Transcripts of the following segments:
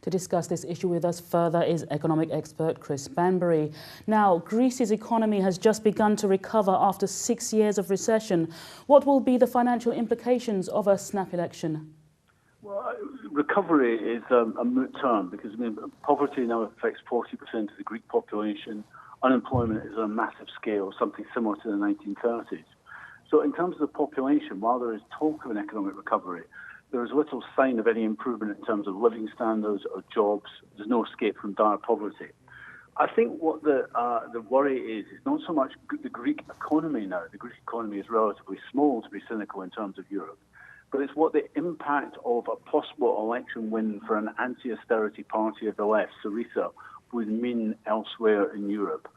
To discuss this issue with us further is economic expert Chris Bambery. Now, Greece's economy has just begun to recover after 6 years of recession. What will be the financial implications of a snap election? Well, recovery is a moot term because poverty now affects 40% of the Greek population. Unemployment is on a massive scale, something similar to the 1930s. So in terms of the population, while there is talk of an economic recovery, there is little sign of any improvement in terms of living standards or jobs. There's no escape from dire poverty. I think what the worry is not so much the Greek economy now. The Greek economy is relatively small, to be cynical, in terms of Europe. But it's what the impact of a possible election win for an anti-austerity party of the left, Syriza, would mean elsewhere in Europe.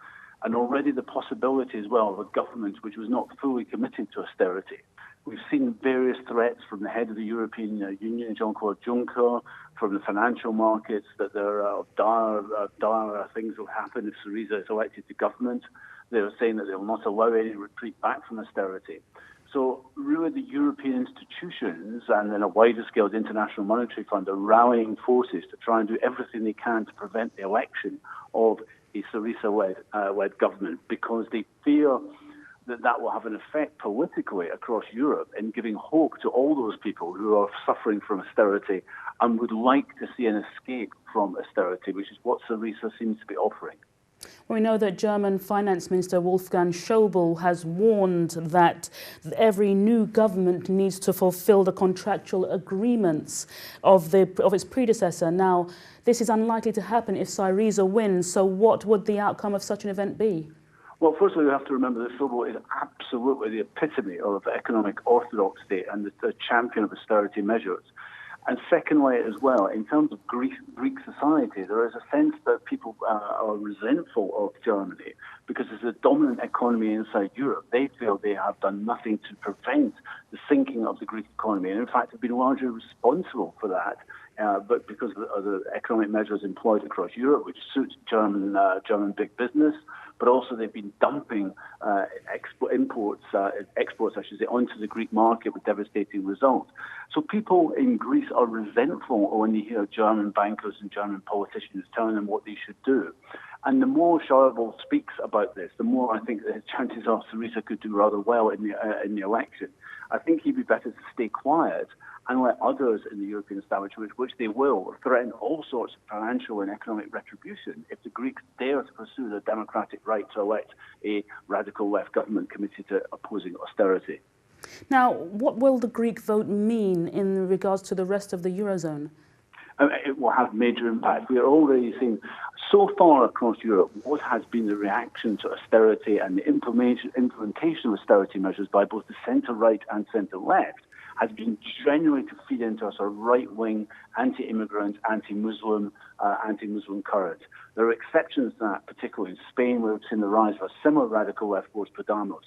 And already the possibility as well of a government which was not fully committed to austerity. We've seen various threats from the head of the European Union, Jean-Claude Juncker, from the financial markets that there are dire things will happen if Syriza is elected to government. They're saying that they will not allow any retreat back from austerity. So really the European institutions and then a wider scale the International Monetary Fund are rallying forces to try and do everything they can to prevent the election of a Syriza-led government because they fear that will have an effect politically across Europe in giving hope to all those people who are suffering from austerity and would like to see an escape from austerity, which is what Syriza seems to be offering. We know that German Finance Minister Wolfgang Schäuble has warned that every new government needs to fulfill the contractual agreements of its predecessor. Now, this is unlikely to happen if Syriza wins, so what would the outcome of such an event be? Well, firstly, we have to remember that Schäuble is absolutely the epitome of economic orthodoxy and the champion of austerity measures. And secondly, as well, in terms of Greek society, there is a sense that people are resentful of Germany because it's a dominant economy inside Europe. They feel they have done nothing to prevent the sinking of the Greek economy, and in fact have been largely responsible for that. But because of the economic measures employed across Europe, which suits German big business, but also they've been dumping exports, I should say, onto the Greek market with devastating results. So people in Greece are resentful when they hear German bankers and German politicians telling them what they should do. And the more Schäuble speaks about this, the more I think the chances are Syriza could do rather well in the election. I think he'd be better to stay quiet and let others in the European establishment, which they will, threaten all sorts of financial and economic retribution if the Greeks dare to pursue their democratic right to elect a radical left government committed to opposing austerity. Now, what will the Greek vote mean in regards to the rest of the Eurozone? It will have major impact. We are already seeing so far across Europe what has been the reaction to austerity and the implementation of austerity measures by both the centre-right and centre-left has been genuinely to feed into a sort of right-wing, anti-immigrant, anti-Muslim current. There are exceptions to that, particularly in Spain, where we've seen the rise of a similar radical left force, Podemos.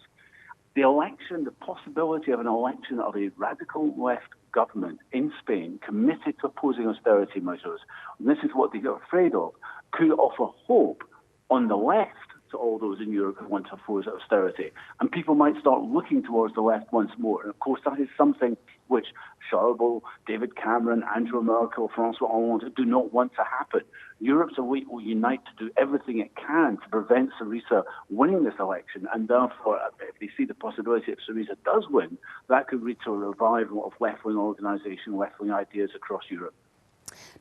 The election, the possibility of an election of a radical left government in Spain committed to opposing austerity measures, and this is what they are afraid of, could offer hope on the left to all those in Europe who want to oppose austerity. And people might start looking towards the left once more. And of course, that is something which Schäuble, David Cameron, Angela Merkel, François Hollande do not want to happen. Europe's elite will unite to do everything it can to prevent Syriza winning this election. And therefore, if they see the possibility if Syriza does win, that could lead to a revival of left-wing organisation, left-wing ideas across Europe.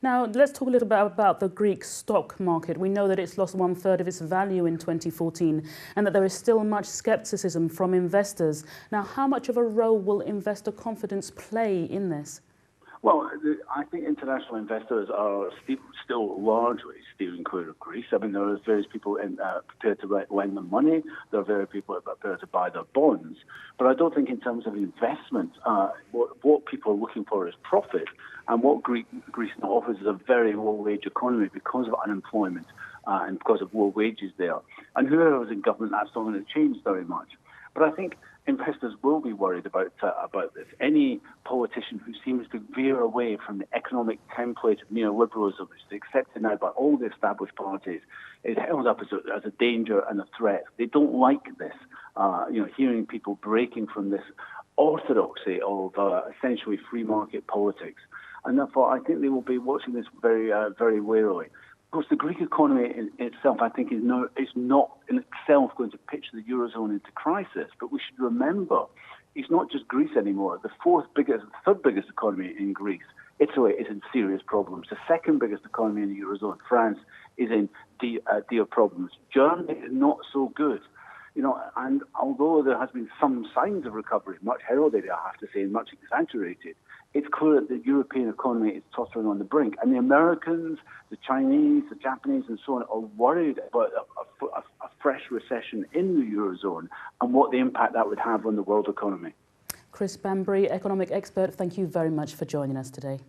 Now, let's talk a little bit about the Greek stock market. We know that it's lost 1/3 of its value in 2014 and that there is still much scepticism from investors. Now, how much of a role will investor confidence play in this? Well, I think international investors are still largely steering clear of Greece. I mean, there are various people prepared to lend them money. There are various people prepared to buy their bonds. But I don't think in terms of investment, what people are looking for is profit. And what Greece now offers is a very low-wage economy because of unemployment and because of low wages there. And whoever is in government, that's not going to change very much. But I think investors will be worried about this. Any politician who seems to veer away from the economic template of neoliberalism, which is accepted now by all the established parties, is held up as a danger and a threat. They don't like this, hearing people breaking from this orthodoxy of essentially free market politics. And therefore, I think they will be watching this very, very warily. Of course, the Greek economy in itself, I think, is not in itself going to pitch the Eurozone into crisis. But we should remember, it's not just Greece anymore. The third biggest economy in Greece, Italy, is in serious problems. The second biggest economy in the Eurozone, France, is in dear problems. Germany is not so good. And although there has been some signs of recovery, much heralded, I have to say, and much exaggerated, it's clear that the European economy is tottering on the brink. And the Americans, the Chinese, the Japanese, and so on are worried about a fresh recession in the Eurozone and what the impact that would have on the world economy. Chris Bambery, economic expert, thank you very much for joining us today.